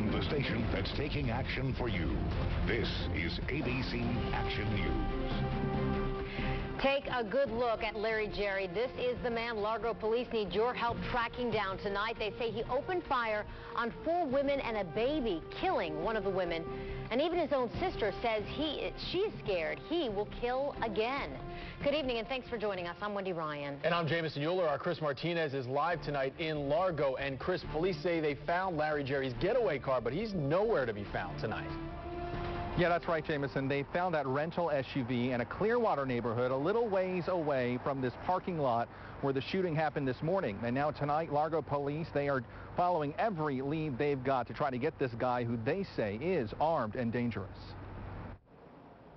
from the station that's taking action for you. This is ABC Action News. Take a good look at Larry Jerry. This is the man Largo police need your help tracking down tonight. They say he opened fire on 4 women and a baby, killing one of the women. And even his own sister says she's scared he will kill again. Good evening and thanks for joining us. I'm Wendy Ryan. And I'm Jameson Euler. Our Chris Martinez is live tonight in Largo. And Chris, police say they found Larry Jerry's getaway car, but he's nowhere to be found tonight. Yeah, that's right, Jameson. They found that rental SUV in a Clearwater neighborhood a little ways away from this parking lot where the shooting happened this morning. And now tonight, Largo police, they are following every lead they've got to try to get this guy who they say is armed and dangerous.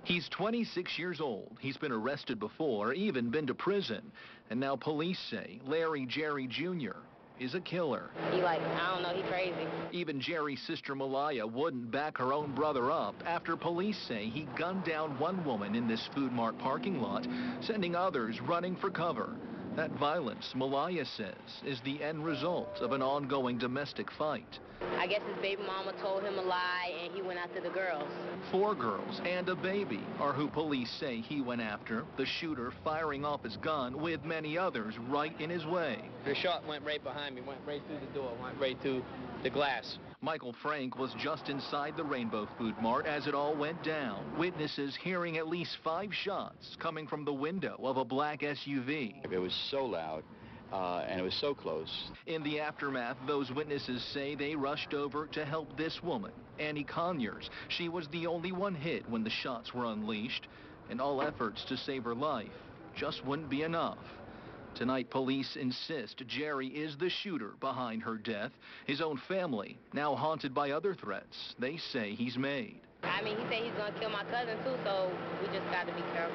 He's 26 years old. He's been arrested before, even been to prison. And now police say Larry Jerry Jr. is a killer. I don't know, he crazy. Even Jerry's sister Malaya wouldn't back her own brother up after police say he gunned down one woman in this Food Mart parking lot, sending others running for cover. That violence, Malaya says, is the end result of an ongoing domestic fight. I guess his baby mama told him a lie and he went after the girls. 4 girls and a baby are who police say he went after, the shooter firing off his gun with many others right in his way. The shot went right behind me, went right through the door, went right through the glass. Michael Frank was just inside the Rainbow Food Mart as it all went down. Witnesses hearing at least 5 shots coming from the window of a black SUV. It was so loud. And it was so close. In the aftermath, those witnesses say they rushed over to help this woman, Annie Conyers. She was the only one hit when the shots were unleashed, and all efforts to save her life just wouldn't be enough. Tonight, police insist Jerry is the shooter behind her death. His own family, now haunted by other threats, they say he's made. I mean, he said he's going to kill my cousin, too, so we just got to be careful.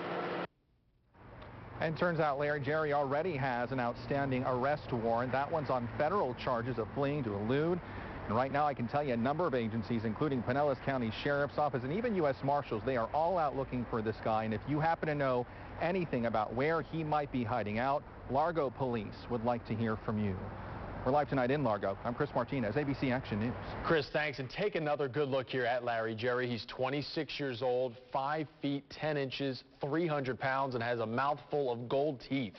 And turns out Larry Jerry already has an outstanding arrest warrant. That one's on federal charges of fleeing to elude. And right now I can tell you a number of agencies, including Pinellas County Sheriff's Office and even U.S. Marshals, they are all out looking for this guy. And if you happen to know anything about where he might be hiding out, Largo Police would like to hear from you. We're live tonight in Largo. I'm Chris Martinez, ABC Action News. Chris, thanks. And take another good look here at Larry Jerry. He's 26 years old, 5 feet 10 inches, 300 pounds, and has a mouthful of gold teeth.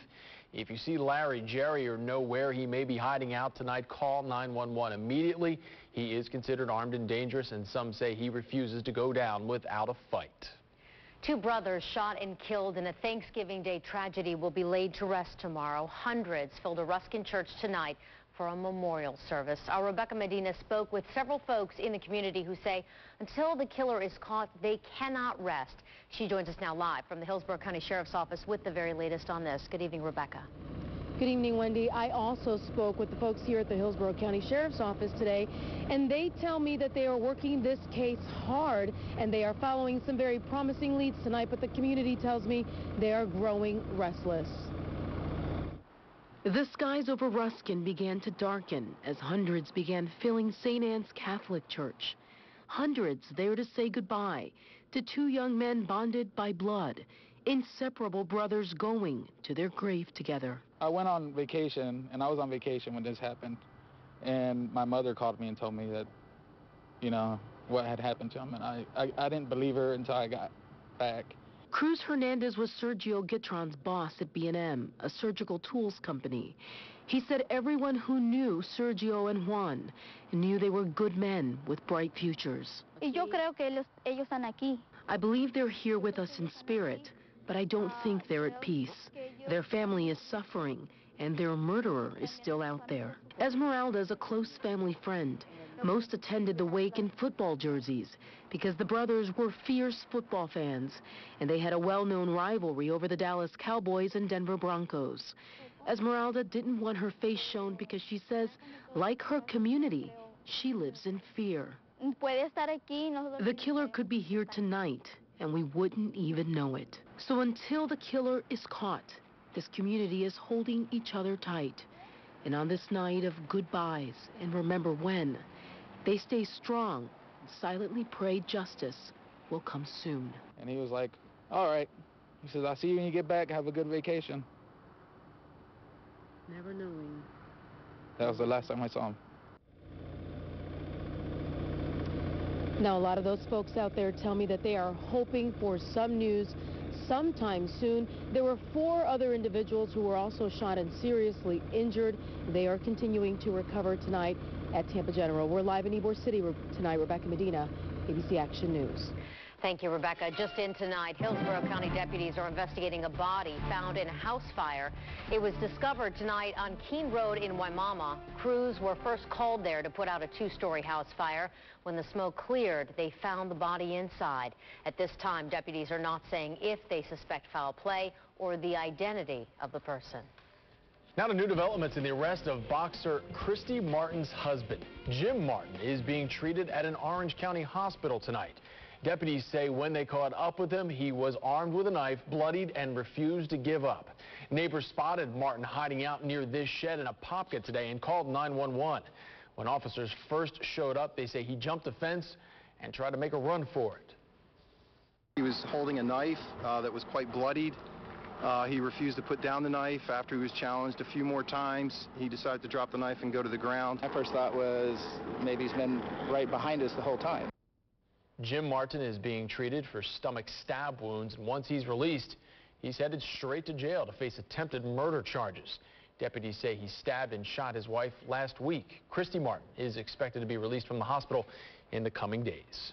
If you see Larry Jerry or know where he may be hiding out tonight, call 911 immediately. He is considered armed and dangerous, and some say he refuses to go down without a fight. 2 brothers shot and killed in a Thanksgiving Day tragedy will be laid to rest tomorrow. Hundreds filled a Ruskin church tonight for a memorial service. Our Rebecca Medina spoke with several folks in the community who say until the killer is caught, they cannot rest. She joins us now live from the Hillsborough County Sheriff's Office with the very latest on this. Good evening, Rebecca. Good evening, Wendy. I also spoke with the folks here at the Hillsborough County Sheriff's Office today, and they tell me that they are working this case hard, and they are following some very promising leads tonight, but the community tells me they are growing restless. The skies over Ruskin began to darken as hundreds began filling St. Anne's Catholic Church. Hundreds there to say goodbye to 2 young men bonded by blood, inseparable brothers going to their grave together. I went on vacation, and I was on vacation when this happened, and my mother called me and told me that, you know, what had happened to him, and I didn't believe her until I got back. Cruz Hernandez was Sergio Gitron's boss at B&M, a surgical tools company. He said everyone who knew Sergio and Juan knew they were good men with bright futures. I believe they're here with us in spirit, but I don't think they're at peace. Their family is suffering, and their murderer is still out there. Esmeralda is a close family friend. Most attended the wake in football jerseys because the brothers were fierce football fans, and they had a well-known rivalry over the Dallas Cowboys and Denver Broncos. Esmeralda didn't want her face shown because she says, like her community, she lives in fear. The killer could be here tonight, and we wouldn't even know it. So until the killer is caught, this community is holding each other tight. And on this night of goodbyes and remember when, they stay strong and silently pray justice will come soon. And he was like, all right. He says, I'll see you when you get back. Have a good vacation. Never knowing. That was the last time I saw him. Now, a lot of those folks out there tell me that they are hoping for some news sometime soon. There were 4 other individuals who were also shot and seriously injured. They are continuing to recover tonight at Tampa General. We're live in Ybor City tonight. Rebecca Medina, ABC Action News. Thank you, Rebecca. Just in tonight, Hillsborough County deputies are investigating a body found in a house fire. It was discovered tonight on Keene Road in Wimauma. Crews were first called there to put out a 2-story house fire. When the smoke cleared, they found the body inside. At this time, deputies are not saying if they suspect foul play or the identity of the person. Now to new developments in the arrest of boxer Christy Martin's husband. Jim Martin is being treated at an Orange County hospital tonight. Deputies say when they caught up with him, he was armed with a knife, bloodied, and refused to give up. Neighbors spotted Martin hiding out near this shed in Apopka today and called 911. When officers first showed up, they say he jumped a fence and tried to make a run for it. He was holding a knife that was quite bloodied. He refused to put down the knife. After he was challenged a few more times, he decided to drop the knife and go to the ground. My first thought was maybe he's been right behind us the whole time. Jim Martin is being treated for stomach stab wounds, and once he's released, he's headed straight to jail to face attempted murder charges. Deputies say he stabbed and shot his wife last week. Christy Martin is expected to be released from the hospital in the coming days.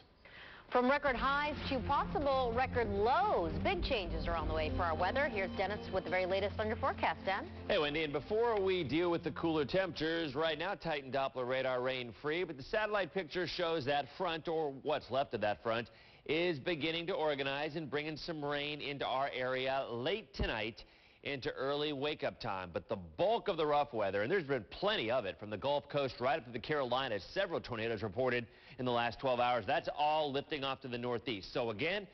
From record highs to possible record lows, big changes are on the way for our weather. Here's Dennis with the very latest on your forecast. Dan? Hey, Wendy, and before we deal with the cooler temperatures, right now Titan Doppler radar rain-free, but the satellite picture shows that front, or what's left of that front, is beginning to organize and bringing some rain into our area late tonight into early wake-up time. But the bulk of the rough weather, and there's been plenty of it from the Gulf Coast right up to the Carolinas, several tornadoes reported in the last 12 hours. That's all lifting off to the northeast. So again,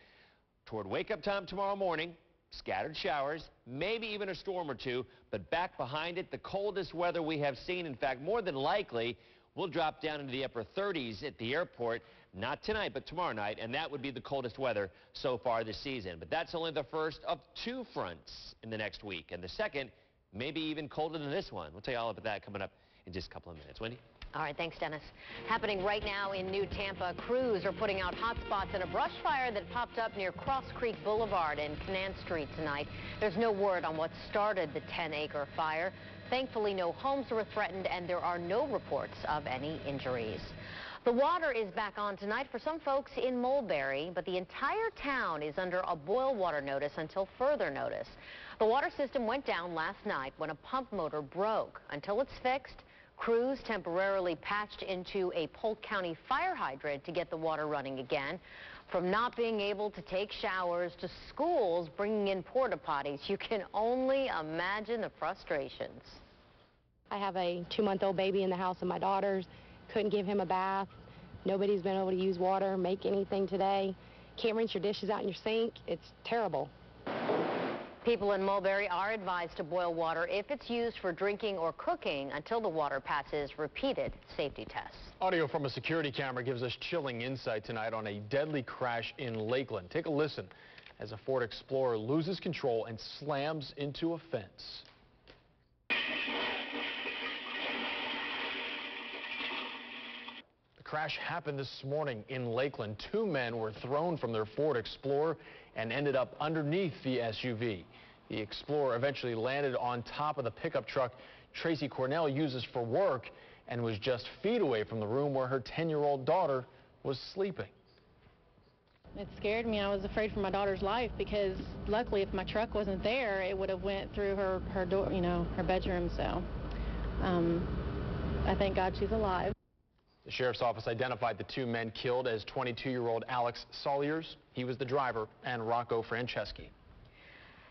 toward wake-up time tomorrow morning, scattered showers, maybe even a storm or two, but back behind it, the coldest weather we have seen. In fact, more than likely, we'll drop down into the upper 30s at the airport. Not tonight, but tomorrow night, and that would be the coldest weather so far this season. But that's only the first of 2 fronts in the next week, and the second maybe even colder than this one. We'll tell you all about that coming up in just a couple of minutes. Wendy? All right, thanks, Dennis. Happening right now in New Tampa, crews are putting out hot spots in a brush fire that popped up near Cross Creek Boulevard and Canaan Street tonight. There's no word on what started the 10-acre fire. Thankfully, no homes were threatened, and there are no reports of any injuries. The water is back on tonight for some folks in Mulberry, but the entire town is under a boil water notice until further notice. The water system went down last night when a pump motor broke. Until it's fixed, crews temporarily patched into a Polk County fire hydrant to get the water running again. From not being able to take showers to schools bringing in porta potties, you can only imagine the frustrations. I have a 2-month-old baby in the house of my daughters. Couldn't give him a bath. Nobody's been able to use water, make anything today. Can't rinse your dishes out in your sink. It's terrible. People in Mulberry are advised to boil water if it's used for drinking or cooking until the water passes repeated safety tests. Audio from a security camera gives us chilling insight tonight on a deadly crash in Lakeland. Take a listen as a Ford Explorer loses control and slams into a fence. The crash happened this morning in Lakeland. 2 men were thrown from their Ford Explorer and ended up underneath the SUV. The Explorer eventually landed on top of the pickup truck Tracy Cornell uses for work and was just feet away from the room where her 10-year-old daughter was sleeping. It scared me. I was afraid for my daughter's life because luckily if my truck wasn't there, it would have went through her door, you know, her bedroom. So I thank God she's alive. The sheriff's office identified the 2 men killed as 22-year-old Alex Soliers, he was the driver, and Rocco Franceschi.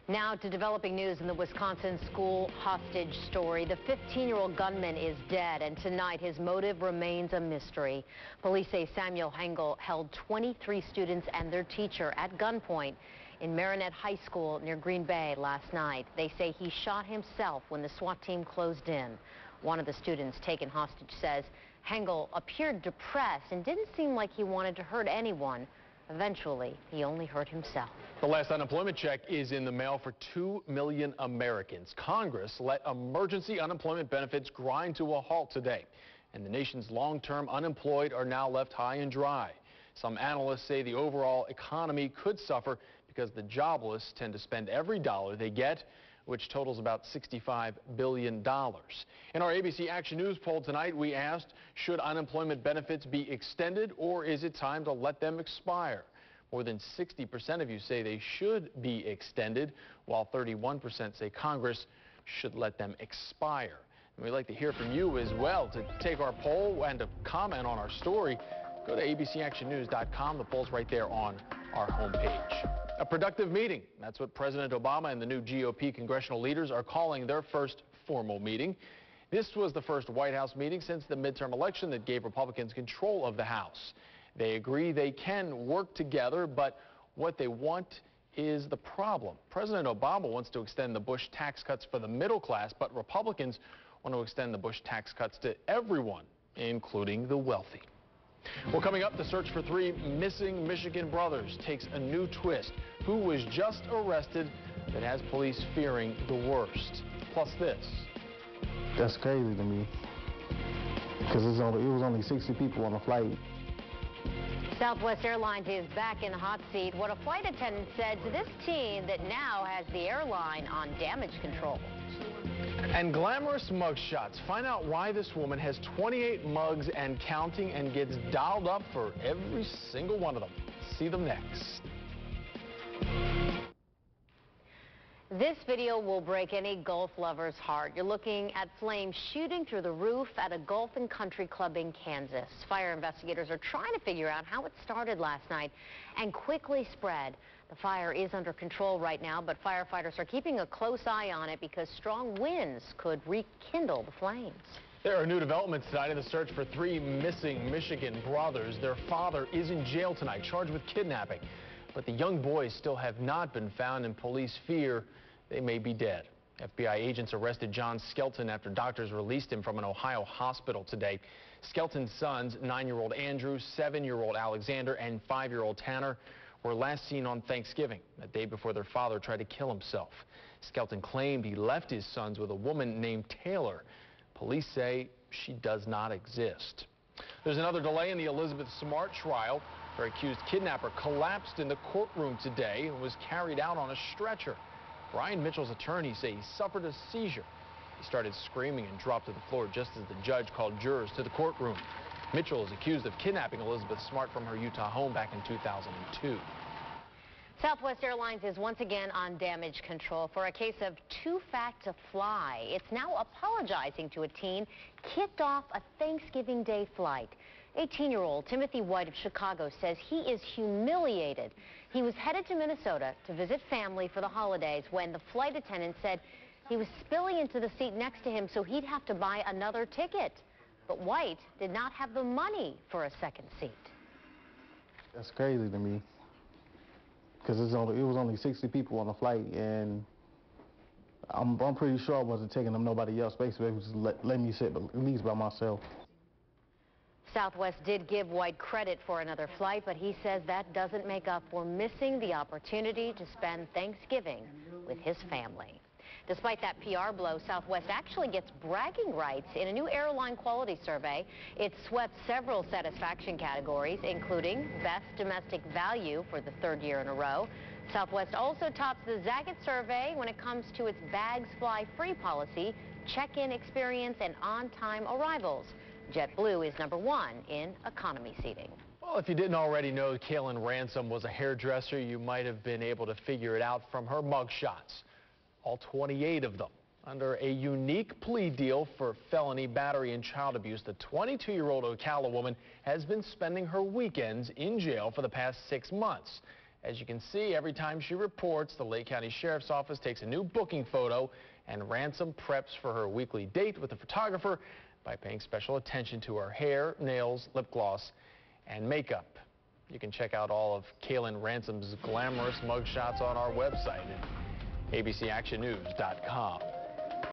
Now to developing news in the Wisconsin school hostage story. The 15-year-old gunman is dead, and tonight his motive remains a mystery. Police say Samuel Hengel held 23 students and their teacher at gunpoint in Marinette High School near Green Bay last night. They say he shot himself when the SWAT team closed in. One of the students taken hostage says Hengel appeared depressed and didn't seem like he wanted to hurt anyone. Eventually, he only hurt himself. The last unemployment check is in the mail for 2 million Americans. Congress let emergency unemployment benefits grind to a halt today, and the nation's long-term unemployed are now left high and dry. Some analysts say the overall economy could suffer because the jobless tend to spend every dollar they get, which totals about $65 billion. In our ABC Action News poll tonight, we asked, should unemployment benefits be extended or is it time to let them expire? More than 60% of you say they should be extended, while 31% say Congress should let them expire. And we'd like to hear from you as well. To take our poll and to comment on our story, go to abcactionnews.com. The poll's right there on our homepage. A productive meeting. That's what President Obama and the new GOP congressional leaders are calling their first formal meeting. This was the first White House meeting since the midterm election that gave Republicans control of the House. They agree they can work together, but what they want is the problem. President Obama wants to extend the Bush tax cuts for the middle class, but Republicans want to extend the Bush tax cuts to everyone, including the wealthy. Well, coming up, the search for 3 missing Michigan brothers takes a new twist. Who was just arrested that has police fearing the worst? Plus this. That's crazy to me, because it was only 60 people on the flight. Southwest Airlines is back in the hot seat. What a flight attendant said to this teen that now has the airline on damage control. And glamorous mugshots. Find out why this woman has 28 mugs and counting and gets dialed up for every single one of them. See them next. This video will break any golf lover's heart. You're looking at flames shooting through the roof at a golf and country club in Kansas. Fire investigators are trying to figure out how it started last night and quickly spread. The fire is under control right now, but firefighters are keeping a close eye on it because strong winds could rekindle the flames. There are new developments tonight in the search for 3 missing Michigan brothers. Their father is in jail tonight, charged with kidnapping. But the young boys still have not been found, and police fear they may be dead. FBI agents arrested John Skelton after doctors released him from an Ohio hospital today. Skelton's sons, 9-year-old Andrew, 7-year-old Alexander, and 5-year-old Tanner, were last seen on Thanksgiving, the day before their father tried to kill himself. Skelton claimed he left his sons with a woman named Taylor. Police say she does not exist. There's another delay in the Elizabeth Smart trial. Her accused kidnapper collapsed in the courtroom today and was carried out on a stretcher. Brian Mitchell's attorneys say he suffered a seizure. He started screaming and dropped to the floor just as the judge called jurors to the courtroom. Mitchell is accused of kidnapping Elizabeth Smart from her Utah home back in 2002. Southwest Airlines is once again on damage control for a case of too fat to fly. It's now apologizing to a teen kicked off a Thanksgiving Day flight. 18-year-old Timothy White of Chicago says he is humiliated. He was headed to Minnesota to visit family for the holidays when the flight attendant said he was spilling into the seat next to him, so he'd have to buy another ticket. But White did not have the money for a second seat. That's crazy to me, because it was only 60 people on the flight, and I'm pretty sure I wasn't taking them nobody else. Basically, it was just letting me sit at least by myself. Southwest did give White credit for another flight, but he says that doesn't make up for missing the opportunity to spend Thanksgiving with his family. Despite that PR blow, Southwest actually gets bragging rights in a new airline quality survey. It swept several satisfaction categories, including Best Domestic Value for the 3rd year in a row. Southwest also tops the Zagat survey when it comes to its bags fly free policy, check-in experience, and on-time arrivals. JetBlue is #1 in economy seating. Well, if you didn't already know Kaylin Ransom was a hairdresser, you might have been able to figure it out from her mugshots. All 28 of them. Under a unique plea deal for felony battery and child abuse, the 22-year-old Ocala woman has been spending her weekends in jail for the past 6 months. As you can see, every time she reports, the Lake County Sheriff's Office takes a new booking photo, and Ransom preps for her weekly date with a photographer by paying special attention to her hair, nails, lip gloss, and makeup. You can check out all of Kaylin Ransom's glamorous mugshots on our website at abcactionnews.com.